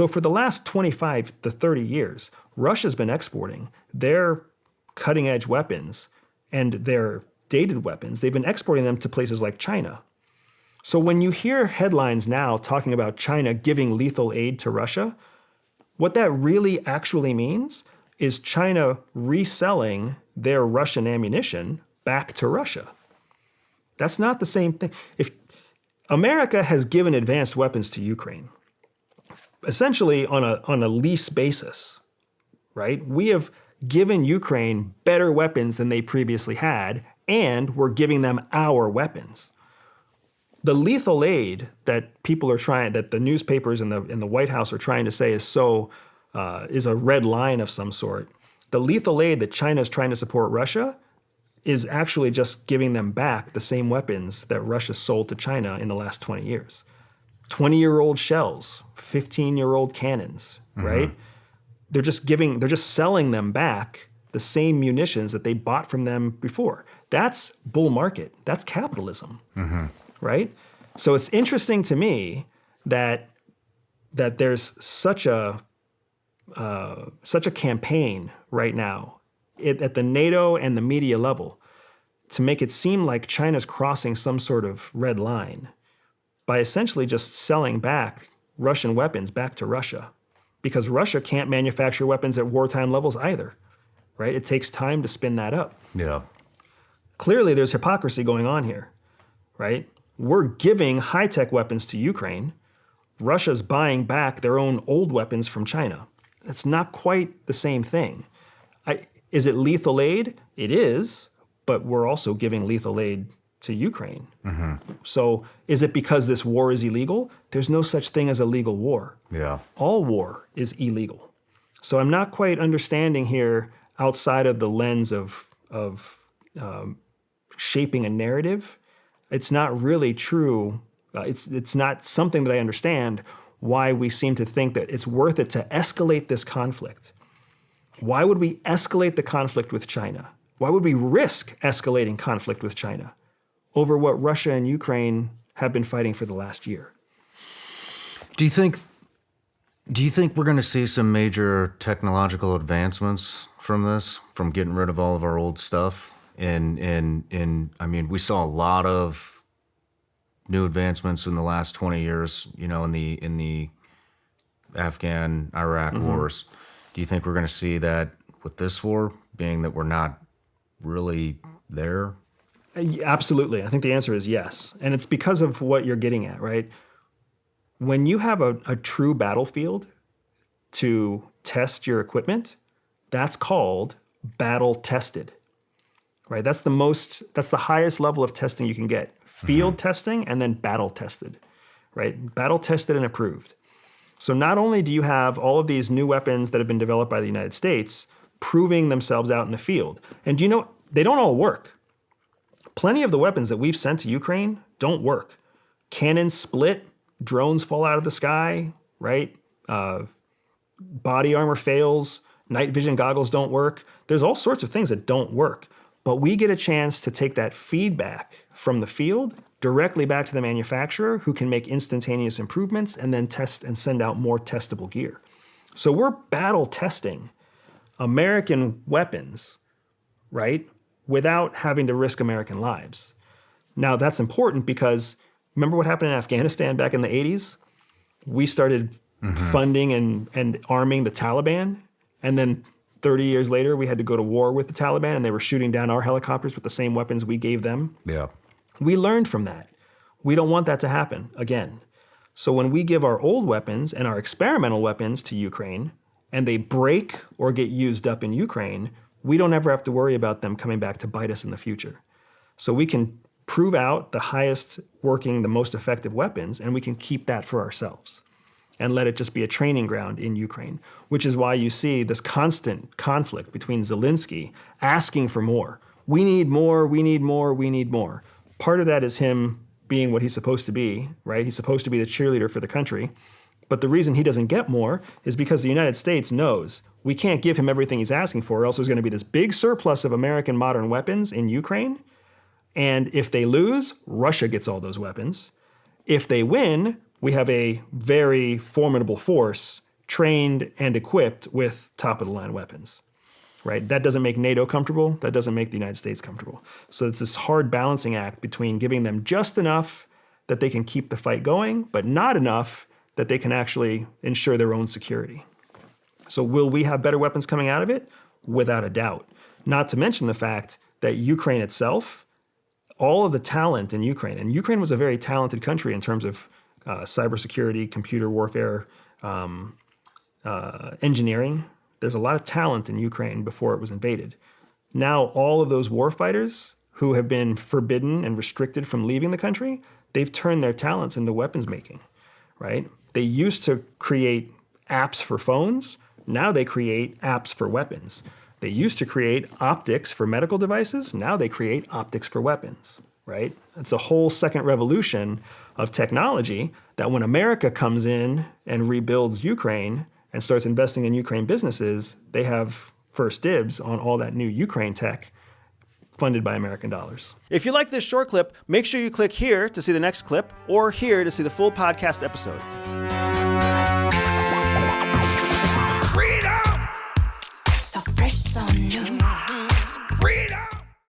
So for the last 25 to 30 years, Russia's been exporting their cutting-edge weapons and their dated weapons. They've been exporting them to places like China. So when you hear headlines now talking about China giving lethal aid to Russia, what that really actually means is China reselling their Russian ammunition back to Russia. That's not the same thing. If America has given advanced weapons to Ukraine, essentially on a lease basis, right? We have given Ukraine better weapons than they previously had, and we're giving them our weapons. The lethal aid that people are trying, that the newspapers and the White House are trying to say is a red line of some sort. The lethal aid that China is trying to support Russia is actually just giving them back the same weapons that Russia sold to China in the last 20 years. 20-year-old shells, 15-year-old cannons, right? They're just selling them back the same munitions that they bought from them before. That's bull market. That's capitalism, right? So it's interesting to me that there's such a campaign right now at the NATO and the media level to make it seem like China's crossing some sort of red line by essentially just selling back Russian weapons back to Russia, because Russia can't manufacture weapons at wartime levels either, right? It takes time to spin that up. Yeah. Clearly there's hypocrisy going on here, right? We're giving high-tech weapons to Ukraine. Russia's buying back their own old weapons from China. It's not quite the same thing. Is it lethal aid? It is, but we're also giving lethal aid to Ukraine. So is it because this war is illegal? There's no such thing as a legal war. Yeah. All war is illegal. So I'm not quite understanding here, outside of the lens of shaping a narrative. It's not really true. It's not something that I understand why we seem to think that it's worth it to escalate this conflict. Why would we escalate the conflict with China? Why would we risk escalating conflict with China over what Russia and Ukraine have been fighting for the last year? Do you think we're going to see some major technological advancements from this, from getting rid of all of our old stuff? And I mean, we saw a lot of new advancements in the last 20 years, you know, in the Afghan, Iraq wars. Do you think we're going to see that with this war, being that we're not really there? Absolutely. I think the answer is yes. And it's because of what you're getting at, right? When you have a true battlefield to test your equipment, that's called battle tested, right? That's the highest level of testing you can get. Field testing and then battle tested, right? Battle tested and approved. So not only do you have all of these new weapons that have been developed by the United States proving themselves out in the field, and do you know, they don't all work. Plenty of the weapons that we've sent to Ukraine don't work. Cannons split, drones fall out of the sky, right? Body armor fails, night vision goggles don't work. There's all sorts of things that don't work. But we get a chance to take that feedback from the field directly back to the manufacturer, who can make instantaneous improvements and then test and send out more testable gear. So we're battle testing American weapons, right, without having to risk American lives. Now that's important because remember what happened in Afghanistan back in the 80s? We started funding and arming the Taliban, and then 30 years later, we had to go to war with the Taliban, and they were shooting down our helicopters with the same weapons we gave them. Yeah. We learned from that. We don't want that to happen again. So when we give our old weapons and our experimental weapons to Ukraine, and they break or get used up in Ukraine, we don't ever have to worry about them coming back to bite us in the future. So we can prove out the highest working, the most effective weapons, and we can keep that for ourselves and let it just be a training ground in Ukraine, which is why you see this constant conflict between Zelensky asking for more. We need more, we need more, we need more. Part of that is him being what he's supposed to be, right? He's supposed to be the cheerleader for the country. But the reason he doesn't get more is because the United States knows we can't give him everything he's asking for, or else there's going to be this big surplus of American modern weapons in Ukraine. And if they lose, Russia gets all those weapons. If they win, we have a very formidable force trained and equipped with top-of-the-line weapons, right? That doesn't make NATO comfortable. That doesn't make the United States comfortable. So it's this hard balancing act between giving them just enough that they can keep the fight going, but not enough that they can actually ensure their own security. So will we have better weapons coming out of it? Without a doubt. Not to mention the fact that Ukraine itself, all of the talent in Ukraine, and Ukraine was a very talented country in terms of cybersecurity, computer warfare, engineering. There's a lot of talent in Ukraine before it was invaded. Now, all of those warfighters who have been forbidden and restricted from leaving the country, they've turned their talents into weapons making, right? They used to create apps for phones. Now they create apps for weapons. They used to create optics for medical devices. Now they create optics for weapons, right? It's a whole second revolution of technology that when America comes in and rebuilds Ukraine and starts investing in Ukraine businesses, they have first dibs on all that new Ukraine tech funded by American dollars. If you like this short clip, make sure you click here to see the next clip or here to see the full podcast episode.